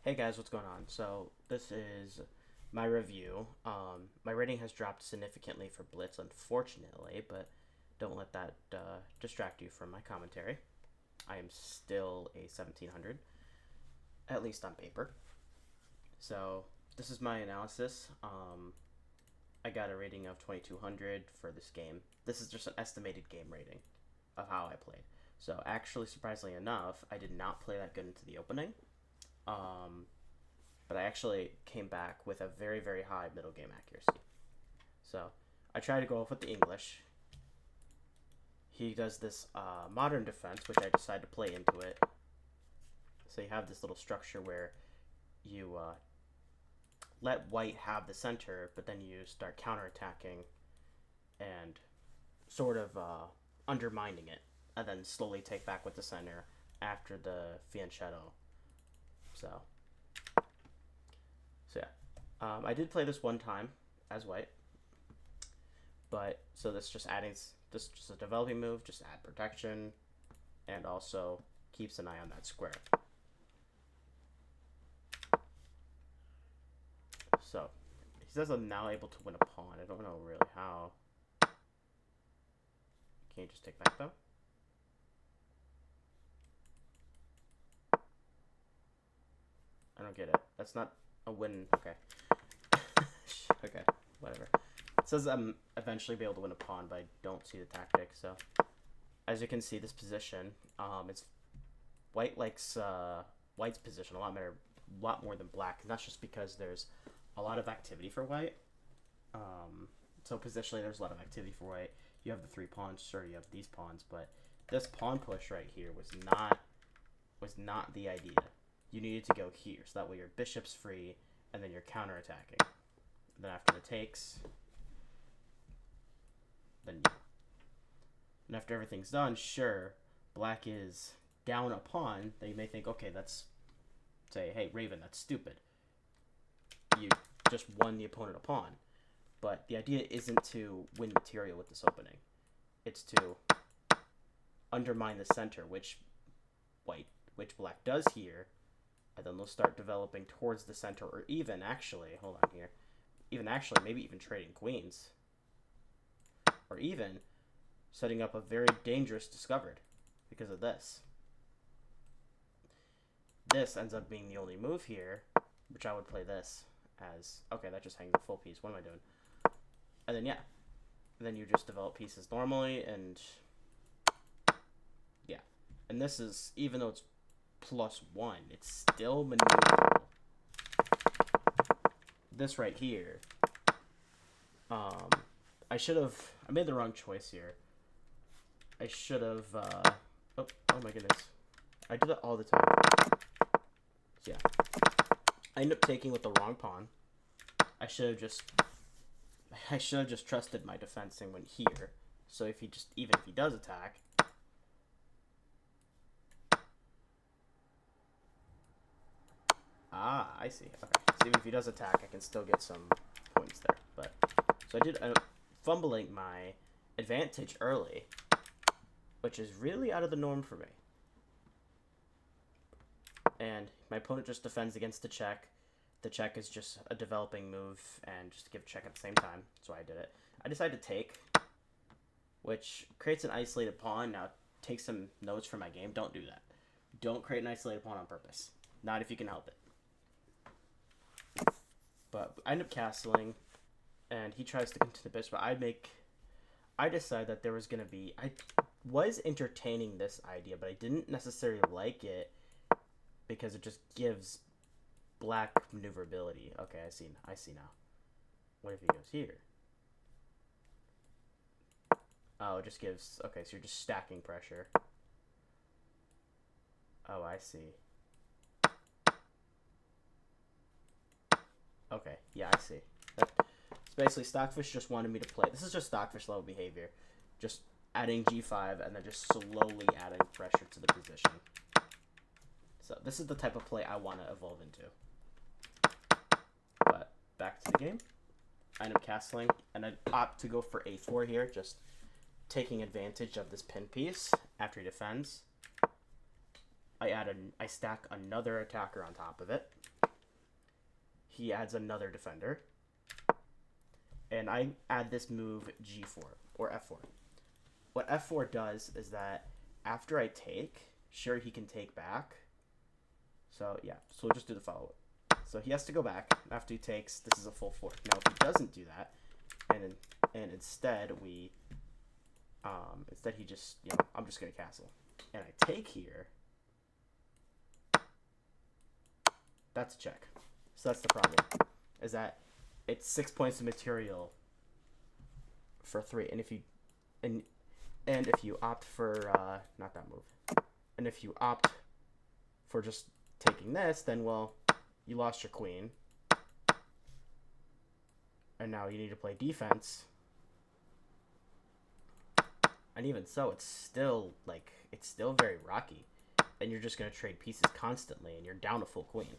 Hey guys, what's going on? So this is my review. My rating has dropped significantly for Blitz, unfortunately, but don't let that distract you from my commentary. I am still a 1700, at least on paper. So this is my analysis. I got a rating of 2200 for this game. This is just an estimated game rating of how I played. So actually, surprisingly enough, I did not play that good into the opening. Um, but I actually came back with a very, very high middle game accuracy. So I try to go off with the English. He does this modern defense, which I decide to play into it. So you have this little structure where you let white have the center, but then you start counterattacking and sort of undermining it, and then slowly take back with the center after the fianchetto. So, so yeah, I did play this one time as white, but so this just adding this just a developing move, just add protection, and also keeps an eye on that square. So he says I'm now able to win a pawn. I don't know really how. Can you just take back though? I don't get it. That's not a win. Okay. Okay. Whatever. It says I'm eventually be able to win a pawn, but I don't see the tactic. So as you can see, this position, it's white likes white's position a lot more than black, and that's just because there's a lot of activity for white. So positionally, there's a lot of activity for white. You have the three pawns, sure, you have these pawns, but this pawn push right here was not the idea. You needed to go here, so that way your bishop's free, and then you're counterattacking. Then after the takes, then and after everything's done, sure, black is down a pawn. Then you may think, okay, that's say, hey, Raven, that's stupid. You just won the opponent a pawn. But the idea isn't to win material with this opening. It's to undermine the center, which black does here, and then they'll start developing towards the center, or even actually, hold on here, even actually maybe even trading queens, or even setting up a very dangerous discovered because of this. This ends up being the only move here, which I would play this as okay. That just hangs a full piece. What am I doing? And then yeah, and then you just develop pieces normally, and yeah, and this is even though it's +1, it's still maneuverable. This right here, um, I made the wrong choice here. I should have. Oh my goodness, I do that all the time. Yeah, I end up taking with the wrong pawn. I should have just. I should have just trusted my defense and went here. So if he just even if he does attack, I see. Okay, so even if he does attack, I can still get some points there. But so I did fumbling my advantage early, which is really out of the norm for me. And my opponent just defends against the check. The check is just a developing move, and just give check at the same time. So I did it. I decided to take, which creates an isolated pawn. Now, take some notes from my game. Don't do that. Don't create an isolated pawn on purpose. Not if you can help it. But I end up castling, and he tries to come to the bishop. I decided that there was gonna be. I was entertaining this idea, but I didn't necessarily like it because it just gives black maneuverability. Okay, I see. I see now. What if he goes here? Oh, it just gives. Okay, so you're just stacking pressure. Oh, I see. Okay, yeah, I see. So basically, Stockfish just wanted me to play. This is just Stockfish level behavior. Just adding g5 and then just slowly adding pressure to the position. So this is the type of play I want to evolve into. But back to the game. I end up castling, and I opt to go for a4 here, just taking advantage of this pin piece after he defends. I stack another attacker on top of it. He adds another defender. And I add this move G4 or F4. What F4 does is that after I take, sure, he can take back. So yeah, so we'll just do the follow-up. So he has to go back after he takes. This is a full fork. Now if he doesn't do that, and instead he just, I'm just gonna castle, and I take here. That's a check. So that's the problem, is that it's 6 points of material for 3, and if you opt for not that move, and if you opt for just taking this, then well, you lost your queen, and now you need to play defense. And even so, it's still very rocky, and you're just gonna trade pieces constantly, and you're down a full queen.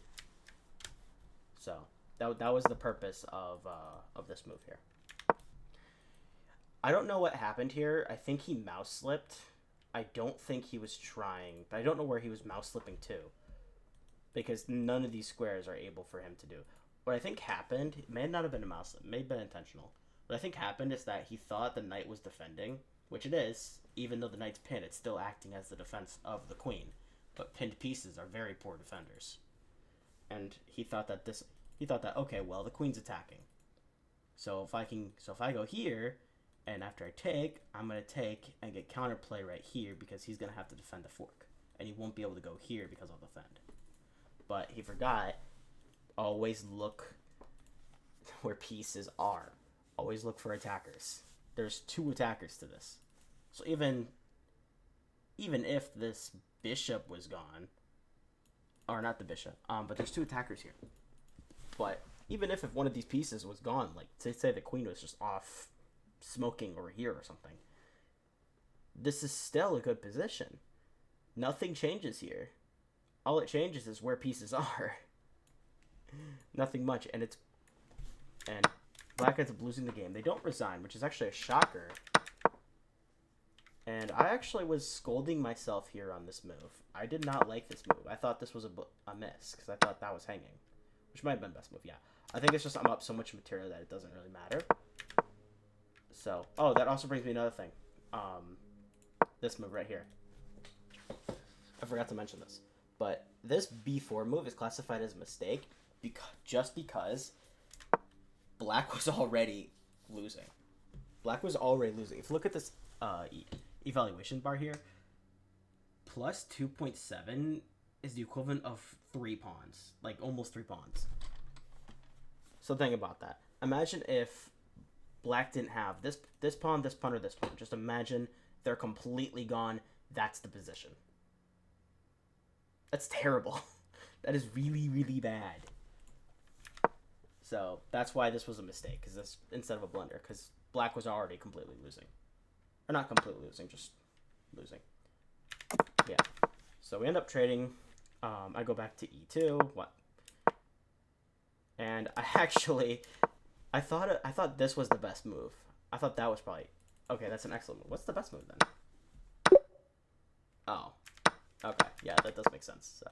So that was the purpose of this move here. I don't know what happened here. I think he mouse slipped. I don't think he was trying, but I don't know where he was mouse slipping to, because none of these squares are able for him to do. What I think happened, it may not have been a mouse slip, it may have been intentional. What I think happened is that he thought the knight was defending, which it is. Even though the knight's pinned, it's still acting as the defense of the queen. But pinned pieces are very poor defenders. And he thought that okay, well, the queen's attacking. So if I go here, and after I take, I'm gonna take and get counterplay right here, because he's gonna have to defend the fork, and he won't be able to go here because I'll defend. But he forgot. Always look where pieces are. Always look for attackers. There's 2 attackers to this. So even if this bishop was gone, or not the bishop, but there's 2 attackers here. But even if one of these pieces was gone, like say the queen was just off smoking over here or something, this is still a good position. Nothing changes here. All it changes is where pieces are. Nothing much, and Black ends up losing the game. They don't resign, which is actually a shocker. And I actually was scolding myself here on this move. I did not like this move. I thought this was a miss, because I thought that was hanging, which might have been best move, yeah. I think it's just I'm up so much material that it doesn't really matter. So, oh, that also brings me another thing. This move right here. I forgot to mention this. But this B4 move is classified as a mistake just because Black was already losing. Black was already losing. If you look at this evaluation bar here, plus 2.7 is the equivalent of 3 pawns. Like, almost 3 pawns. So think about that. Imagine if Black didn't have this pawn, this pawn, or this pawn. Just imagine they're completely gone. That's the position. That's terrible. That is really, really bad. So that's why this was a mistake, because this instead of a blunder, because Black was already completely losing, or not completely losing, just losing. Yeah. So we end up trading. I go back to E2. What? And I thought this was the best move. I thought that was probably okay. That's an excellent move. What's the best move then? Oh. Okay, yeah, that does make sense. So,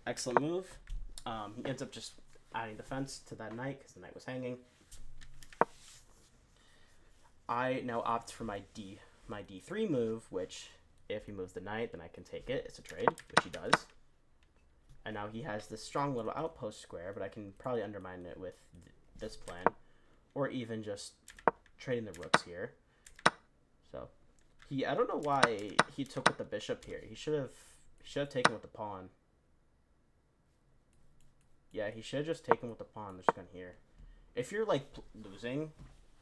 excellent move. He ends up just adding defense to that knight because the knight was hanging. I now opt for my D3 move, which if he moves the knight, then I can take it. It's a trade, which he does. And now he has this strong little outpost square, but I can probably undermine it with this plan, or even just trading the rooks here. So, I don't know why he took with the bishop here. He should have taken with the pawn. Yeah, he should have just taken with the pawn. Just gone here. If you're like losing,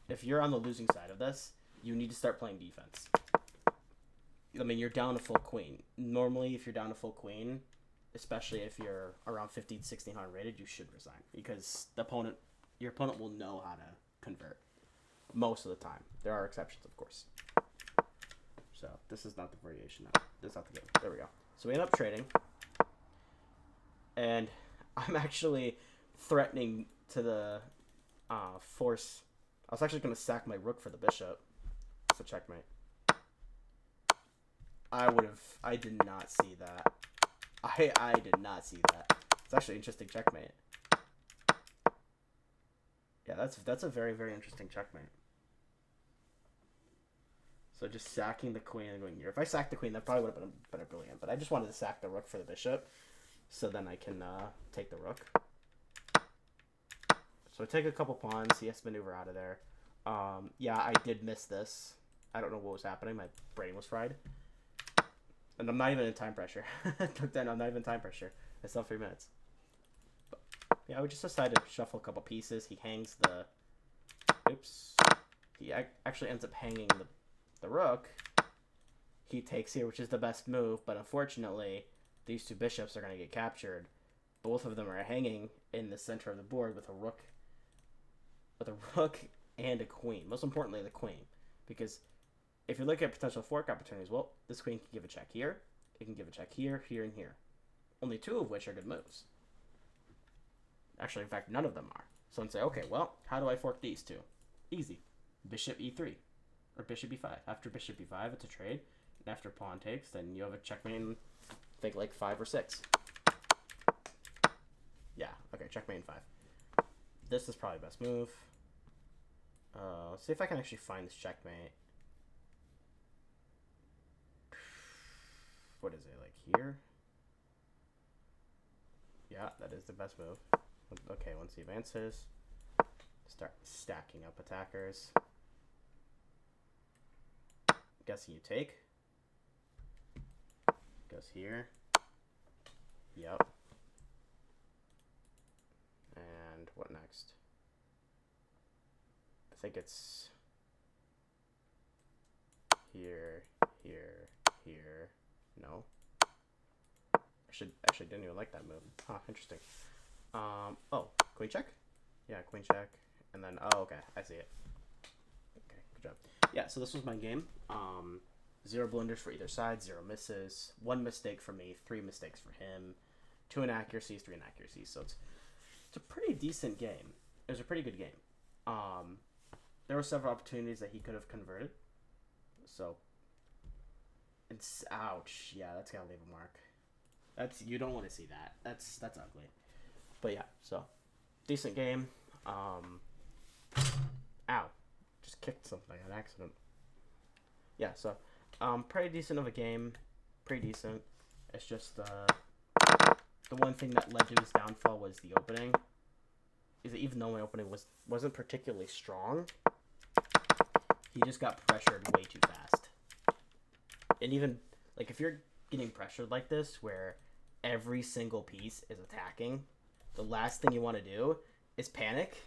if you're on the losing side of this, you need to start playing defense. I mean, you're down a full queen. Normally, if you're down a full queen, especially if you're around 15, 1600 rated, you should resign, because your opponent will know how to convert most of the time. There are exceptions, of course. So this is not the variation. This is not the game. There we go. So we end up trading, and I'm actually threatening to the force. I was actually going to sack my rook for the bishop. So checkmate. I did not see that. I did not see that. It's actually interesting checkmate. Yeah, that's a very, very interesting checkmate. So just sacking the queen and going here. If I sacked the queen, that probably would have been brilliant. But I just wanted to sack the rook for the bishop, so then I can take the rook. So I take a couple pawns. He has to maneuver out of there. Yeah, I did miss this. I don't know what was happening. My brain was fried. And I'm not even in time pressure. I'm not even in time pressure. I still have 3 minutes. But, yeah, I would just decide to shuffle a couple pieces. He hangs the... Oops. He actually ends up hanging the rook. He takes here, which is the best move. But unfortunately, these two bishops are going to get captured. Both of them are hanging in the center of the board with a rook. With a rook and a queen. Most importantly, the queen. Because if you look at potential fork opportunities, well, this queen can give a check here. It can give a check here, here, and here. Only 2 of which are good moves. Actually, in fact, none of them are. So I'm say, okay, well, how do I fork these 2? Easy. Bishop e3. Or bishop e5. After bishop e5, it's a trade. And after pawn takes, then you have a checkmate in, I think, like 5 or 6. Yeah, okay, checkmate in 5. This is probably best move. Let's see if I can actually find this checkmate. What is it, like here? Yeah, that is the best move. Okay, once he advances, start stacking up attackers. Guessing you take. Goes here. Yep. And what next? I think it's here, here, here. No. Actually didn't even like that move. Huh, interesting. Oh, queen check? Yeah, queen check. And then, oh, okay, I see it. Okay, good job. Yeah, so this was my game. 0 blunders for either side, 0 misses. 1 mistake for me, 3 mistakes for him. 2 inaccuracies, 3 inaccuracies. So it's a pretty decent game. It was a pretty good game. There were several opportunities that he could have converted. So, it's, ouch. Yeah, that's gotta leave a mark. You don't want to see that. That's ugly. But yeah, so decent game. Ow, just kicked something on accident. Yeah, so pretty decent of a game. Pretty decent. It's just the one thing that led to his downfall was the opening. Is that even though my opening wasn't particularly strong, he just got pressured way too fast. And even like if you're getting pressured like this, where every single piece is attacking, the last thing you want to do is panic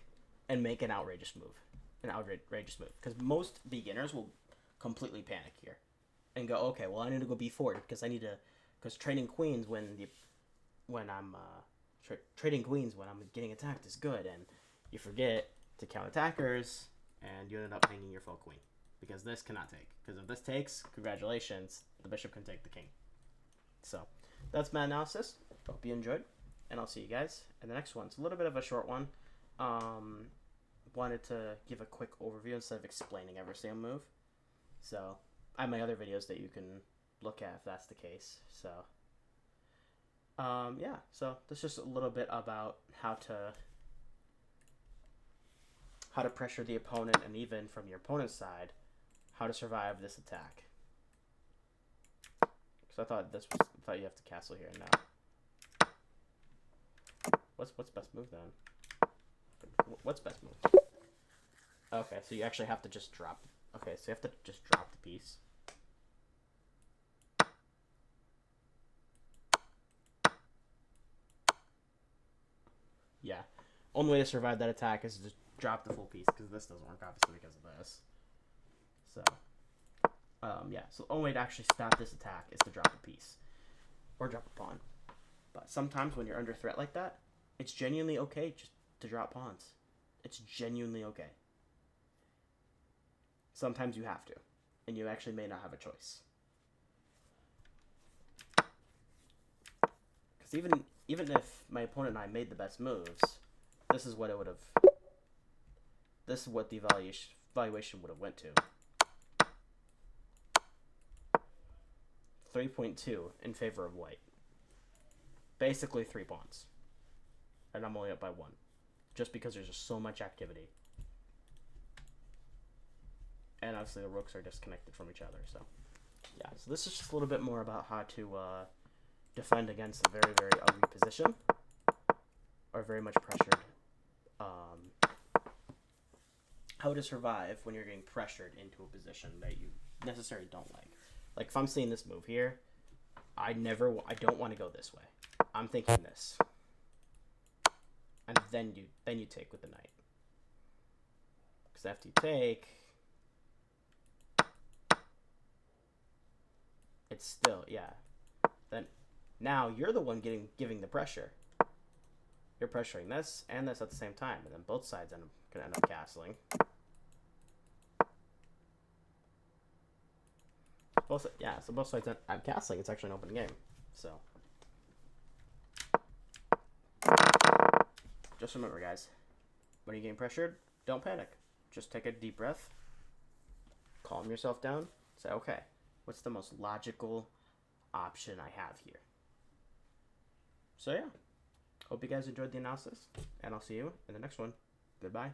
and make an outrageous move. Because most beginners will completely panic here and go, okay, well, I need to go b4 because trading queens when I'm getting attacked is good, and you forget to count attackers and you end up hanging your full queen because this cannot take. Because if this takes, congratulations, the bishop can take the king. So that's my analysis. Hope you enjoyed, and I'll see you guys in the next one. It's a little bit of a short one. Wanted to give a quick overview instead of explaining every single move. So I have my other videos that you can look at if that's the case. So yeah, so that's just a little bit about how to pressure the opponent, and even from your opponent's side, how to survive this attack. Because I thought you have to castle here now. What's best move then? What's best move? Okay, so you actually have to just drop. Okay, so you have to just drop the piece. Yeah. Only way to survive that attack is to just drop the full piece, because this doesn't work, obviously, because of this. So, yeah. So the only way to actually stop this attack is to drop a piece. Or drop a pawn. But sometimes when you're under threat like that, it's genuinely okay just to drop pawns. It's genuinely okay. Sometimes you have to. And you actually may not have a choice. Because even if my opponent and I made the best moves, this is what it would have... This is what the evaluation would have went to. 3.2 in favor of white. basically 3 pawns. And I'm only up by 1. Just because there's just so much activity. And obviously the rooks are disconnected from each other, so... Yeah, so this is just a little bit more about how to defend against a very, very ugly position. Or very much pressured. How to survive when you're getting pressured into a position that you necessarily don't like. Like, if I'm seeing this move here, I don't want to go this way. I'm thinking this. And then you take with the knight. Because after you take... It's still, yeah. Then, now you're the one giving the pressure. You're pressuring this and this at the same time. And then both sides going to end up castling. So both sides I'm castling. It's actually an open game. So, just remember, guys, when you're getting pressured, don't panic. Just take a deep breath, calm yourself down, say, okay, what's the most logical option I have here? So, yeah, hope you guys enjoyed the analysis, and I'll see you in the next one. Goodbye.